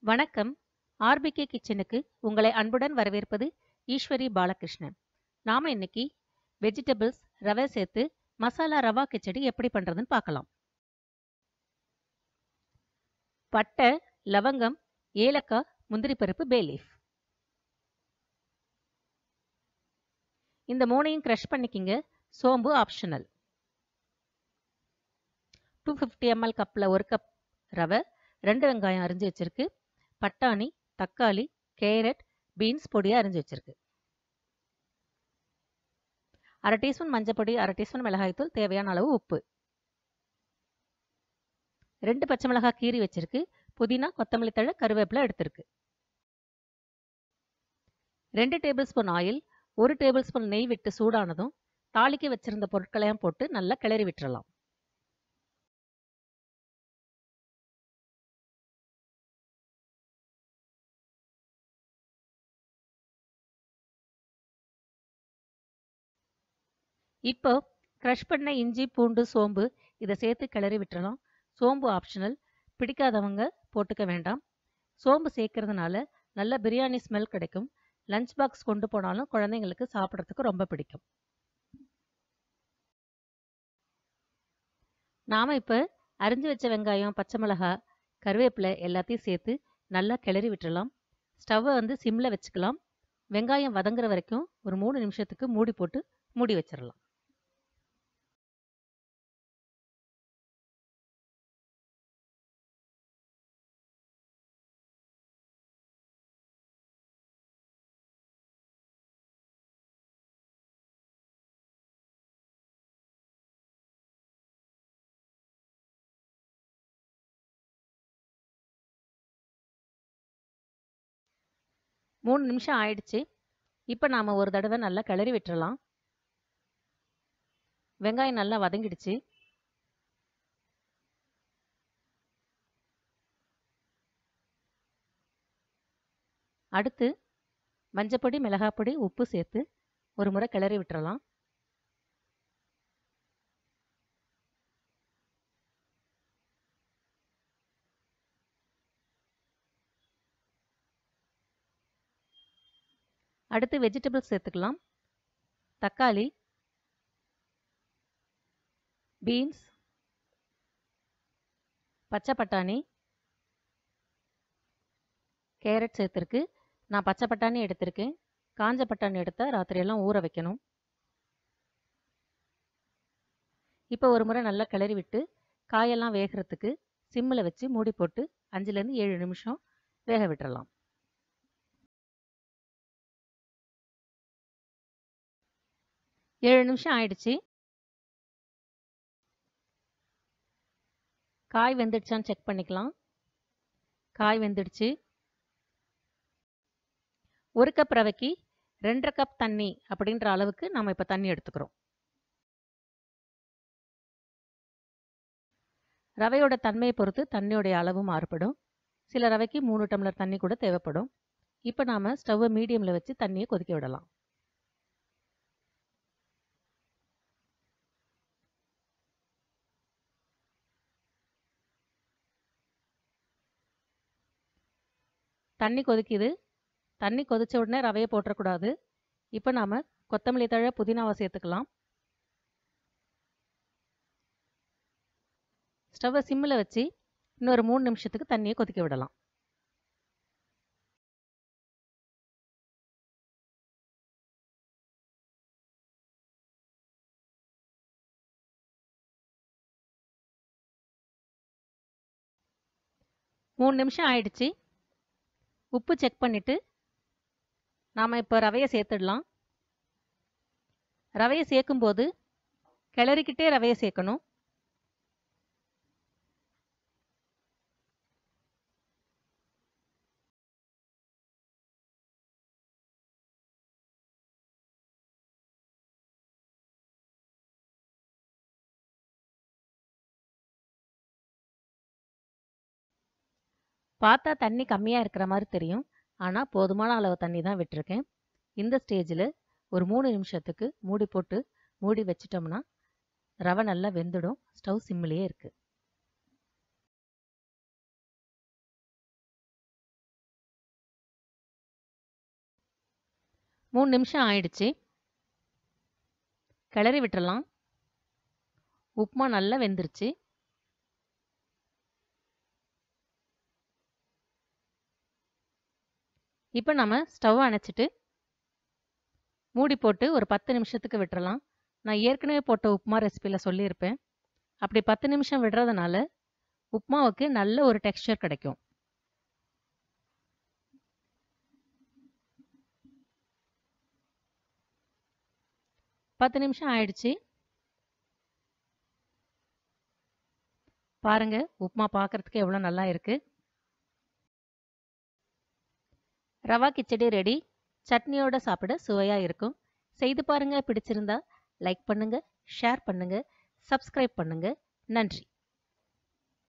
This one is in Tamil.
வணக்கம். ஆர்பிகே கிச்சனுக்கு உங்களை அன்புடன் வரவேற்பது ஈஸ்வரி பாலகிருஷ்ணன். நாம இன்னைக்கு வெஜிடபிள்ஸ் ரவை சேர்த்து மசாலா ரவா கிச்சடி எப்படி பண்றதுன்னு பார்க்கலாம். பட்டை, லவங்கம், ஏலக்காய், முந்திரி பருப்பு, பே லீஃப். இந்த மூணையும் க்ரஷ் பண்ணிக்கிங்க. சோம்பு ஆப்ஷனல். 250 ml கப்பில் 1 கப் ரவை, 2 வெங்காயம் அரிஞ்சு வச்சிருக்கு, பட்டாணி, தக்காளி, கேரட், பீன்ஸ் பொடியாக அரிஞ்சு வச்சிருக்கு, 1/2 டீஸ்பூன் மஞ்சள், 1/2 டீஸ்பூன் மிளகாய்த்தூள், தேவையான அளவு உப்பு, 2 பச்சை மிளகாய் கீரி வச்சிருக்கு, புதினா, கொத்தமல்லி தழை, கருவேப்பிலை எடுத்திருக்கு, 2 table spoon oil, 1 table spoon நெய் விட்டு சூடானதும் தாளிக்க வச்சிருந்த பொருட்களையும் போட்டு நல்லா கிளறி விட்டுறலாம். இப்போ க்ரஷ் பண்ண இஞ்சி, பூண்டு, சோம்பு இதை சேர்த்து கிளறி விட்டுறலாம். சோம்பு ஆப்ஷனல், பிடிக்காதவங்க போட்டுக்க வேண்டாம். சோம்பு சேர்க்கறதுனால நல்ல பிரியாணி ஸ்மெல் கிடைக்கும். லஞ்ச் பாக்ஸ் கொண்டு போனாலும் குழந்தைங்களுக்கு சாப்பிட்றதுக்கு ரொம்ப பிடிக்கும். நாம் இப்போ அரிஞ்சு வச்ச வெங்காயம், பச்சை மிளகாய், கருவேப்பிலை எல்லாத்தையும் சேர்த்து நல்லா கிளறி விட்டுறலாம். ஸ்டவ்வை சிம்மில் வச்சுக்கலாம். வெங்காயம் வதங்குற வரைக்கும் ஒரு 3 நிமிஷத்துக்கு மூடி போட்டு மூடி வச்சிடலாம். மூணு நிமிஷம் ஆயிடுச்சு. இப்போ நாம் ஒரு தடவை நல்லா கிளறி விட்டுறலாம். வெங்காயம் நல்லா வதங்கிடுச்சு. அடுத்து மஞ்சப்பொடி, மிளகாப்பொடி, உப்பு சேர்த்து ஒரு முறை கிளறி விட்டுறலாம். அடுத்து வெஜிடபிள்ஸ் சேர்த்துக்கலாம். தக்காளி, பீன்ஸ், பச்சை பட்டாணி, கேரட் சேர்த்துருக்கு. நான் பச்சை பட்டாணி எடுத்திருக்கேன். காஞ்ச பட்டாணி எடுத்தால் ராத்திரியெல்லாம் ஊற வைக்கணும். இப்போ ஒரு முறை நல்லா கிளறி விட்டு காயெல்லாம் வேகிறதுக்கு சிம்மில் வச்சு மூடி போட்டு 5லேருந்து 7 நிமிஷம் வேக விட்டுறலாம். ஏழு நிமிஷம் ஆயிடுச்சு. காய் வெந்துடுச்சான்னு செக் பண்ணிக்கலாம். காய் வெந்துடுச்சு. 1 கப் ரவைக்கு 2.5 கப் தண்ணி அப்படின்ற அளவுக்கு நம்ம இப்போ தண்ணி எடுத்துக்கிறோம். ரவையோட தன்மையை பொறுத்து தண்ணியோடைய அளவு மாறுபடும். சில ரவைக்கு 3 டம்ளர் தண்ணி கூட தேவைப்படும். இப்போ நாம் ஸ்டவ்வை மீடியமில் வச்சு தண்ணியை கொதிக்க விடலாம். தண்ணி கொதிக்குது. தண்ணி கொதிச்ச உடனே ரவையை போட்டுறக்கூடாது. இப்போ நாம் கொத்தமல்லி தழை, புதினாவை சேர்த்துக்கலாம். ஸ்டவ்வை சிம்மில் வச்சு இன்னொரு 3 நிமிஷத்துக்கு தண்ணியை கொதிக்க விடலாம். மூணு நிமிஷம் ஆயிடுச்சு. உப்பு செக் பண்ணிவிட்டு நாம் இப்போ ரவையை சேர்த்துடலாம். ரவையை சேர்க்கும்போது கிளறிக்கிட்டே ரவையை சேர்க்கணும். பார்த்தா தண்ணி கம்மியாக இருக்கிற மாதிரி தெரியும். ஆனால் போதுமான அளவு தண்ணி தான் விட்டுருக்கேன். இந்த ஸ்டேஜில் ஒரு 3 நிமிஷத்துக்கு மூடி போட்டு மூடி வச்சிட்டோம்னா ரவை நல்லா வெந்துடும். ஸ்டவ் சிம்மிலேயே இருக்குது. 3 நிமிஷம் ஆயிடுச்சு. கிளறி விட்டுறலாம். உப்புமா நல்லா வெந்துருச்சு. இப்போ நம்ம ஸ்டவ் அணைச்சிட்டு மூடி போட்டு ஒரு 10 நிமிஷத்துக்கு விட்டுறலாம். நான் ஏற்கனவே போட்ட உப்புமா ரெசிபியில் சொல்லியிருப்பேன். அப்படி 10 நிமிஷம் விடுறதுனால உப்புமாவுக்கு நல்ல ஒரு டெக்ஸ்சர் கிடைக்கும். பத்து நிமிஷம் ஆயிடுச்சு. பாருங்க, உப்புமா பார்க்கறதுக்கு எவ்வளோ நல்லா இருக்கு. ரவா கிச்சடி ரெடி. சட்னியோட சாப்பிட சுவையா இருக்கும். செய்து பாருங்க. பிடிச்சிருந்தா லைக் பண்ணுங்க, ஷேர் பண்ணுங்க, சப்ஸ்கிரைப் பண்ணுங்க. நன்றி.